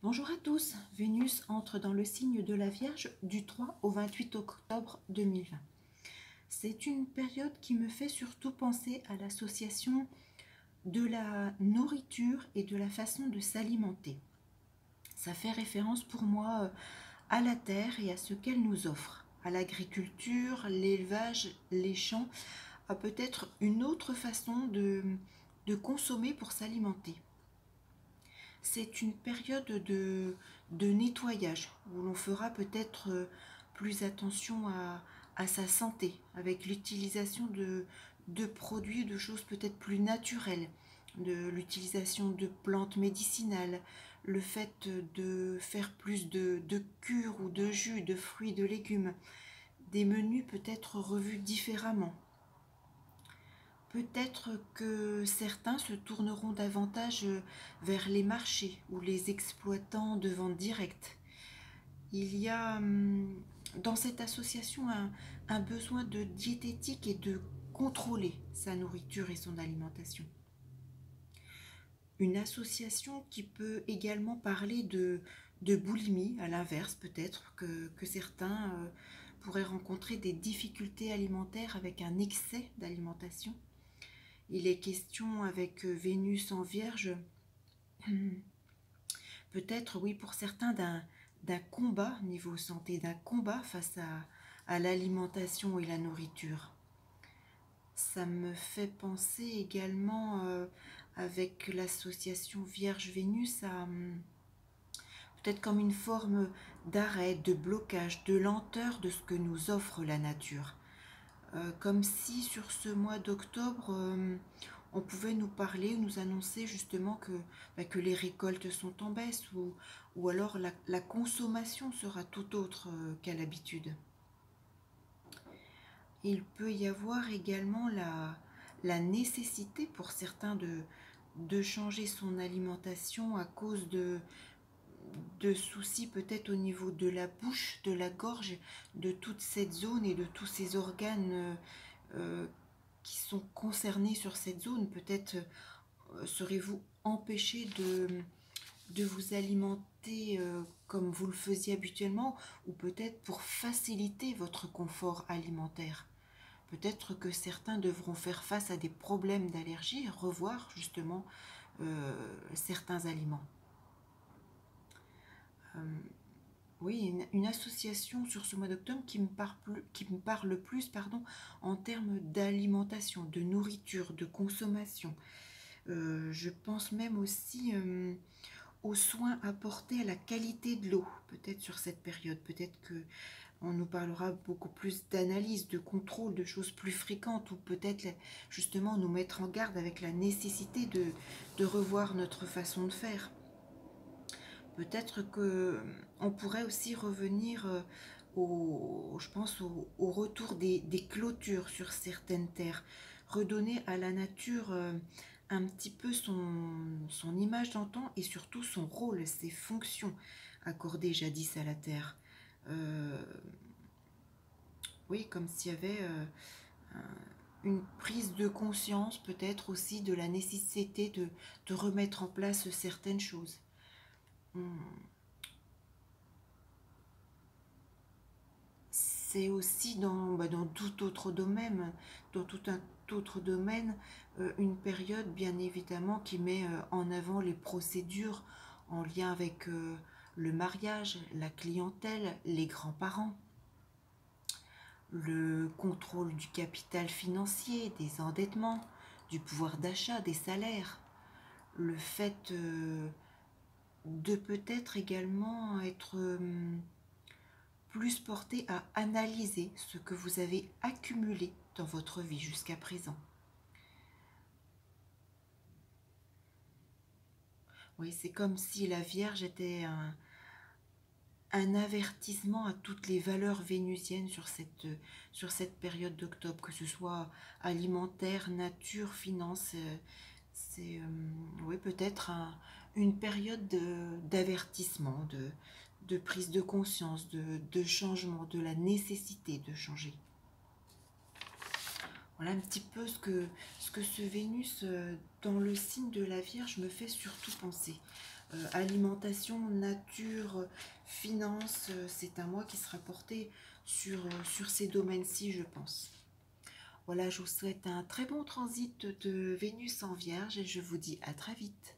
Bonjour à tous, Vénus entre dans le signe de la Vierge du 3 au 28 octobre 2020. C'est une période qui me fait surtout penser à l'association de la nourriture et de la façon de s'alimenter. Ça fait référence pour moi à la terre et à ce qu'elle nous offre, à l'agriculture, l'élevage, les champs, à peut-être une autre façon de consommer pour s'alimenter. C'est une période de nettoyage où l'on fera peut-être plus attention à sa santé avec l'utilisation de produits, de choses peut-être plus naturelles, de l'utilisation de plantes médicinales, le fait de faire plus de cures ou de jus, de fruits, de légumes, des menus peut-être revus différemment. Peut-être que certains se tourneront davantage vers les marchés ou les exploitants de vente directe. Il y a dans cette association un besoin de diététique et de contrôler sa nourriture et son alimentation. Une association qui peut également parler de boulimie, à l'inverse peut-être, que certains pourraient rencontrer des difficultés alimentaires avec un excès d'alimentation. Il est question avec Vénus en Vierge, peut-être oui pour certains d'un combat niveau santé, d'un combat face à l'alimentation et la nourriture. Ça me fait penser également avec l'association Vierge-Vénus à peut-être comme une forme d'arrêt, de blocage, de lenteur de ce que nous offre la nature. Comme si sur ce mois d'octobre, on pouvait nous parler ou nous annoncer justement que les récoltes sont en baisse ou alors la consommation sera tout autre qu'à l'habitude. Il peut y avoir également la nécessité pour certains de changer son alimentation à cause de soucis peut-être au niveau de la bouche, de la gorge, de toute cette zone et de tous ces organes euh, qui sont concernés sur cette zone. Peut-être serez-vous empêché de vous alimenter comme vous le faisiez habituellement ou peut-être pour faciliter votre confort alimentaire. Peut-être que certains devront faire face à des problèmes d'allergie et revoir justement certains aliments. Euh, oui, une association sur ce mois d'octobre qui me parle plus en termes d'alimentation, de nourriture, de consommation. Je pense même aussi aux soins apportés à la qualité de l'eau, peut-être sur cette période. Peut-être que on nous parlera beaucoup plus d'analyse, de contrôle, de choses plus fréquentes, ou peut-être justement nous mettre en garde avec la nécessité de revoir notre façon de faire. Peut-être que on pourrait aussi revenir je pense au retour des clôtures sur certaines terres, redonner à la nature un petit peu son image d'antan et surtout son rôle, ses fonctions accordées jadis à la terre. Euh, oui, comme s'il y avait une prise de conscience peut-être aussi de la nécessité de remettre en place certaines choses. C'est aussi dans tout autre domaine, dans tout un autre domaine, une période bien évidemment qui met en avant les procédures en lien avec le mariage, la clientèle, les grands-parents, le contrôle du capital financier, des endettements, du pouvoir d'achat, des salaires, le fait de peut-être également être plus porté à analyser ce que vous avez accumulé dans votre vie jusqu'à présent. Oui, c'est comme si la Vierge était un avertissement à toutes les valeurs vénusiennes sur cette période d'octobre, que ce soit alimentaire, nature, finance. C'est oui, peut-être une période d'avertissement, de prise de conscience, de changement, de la nécessité de changer. Voilà un petit peu ce que ce Vénus dans le signe de la Vierge me fait surtout penser. alimentation, nature, finance, c'est un mois qui sera porté sur ces domaines-ci, je pense. Voilà, je vous souhaite un très bon transit de Vénus en Vierge et je vous dis à très vite.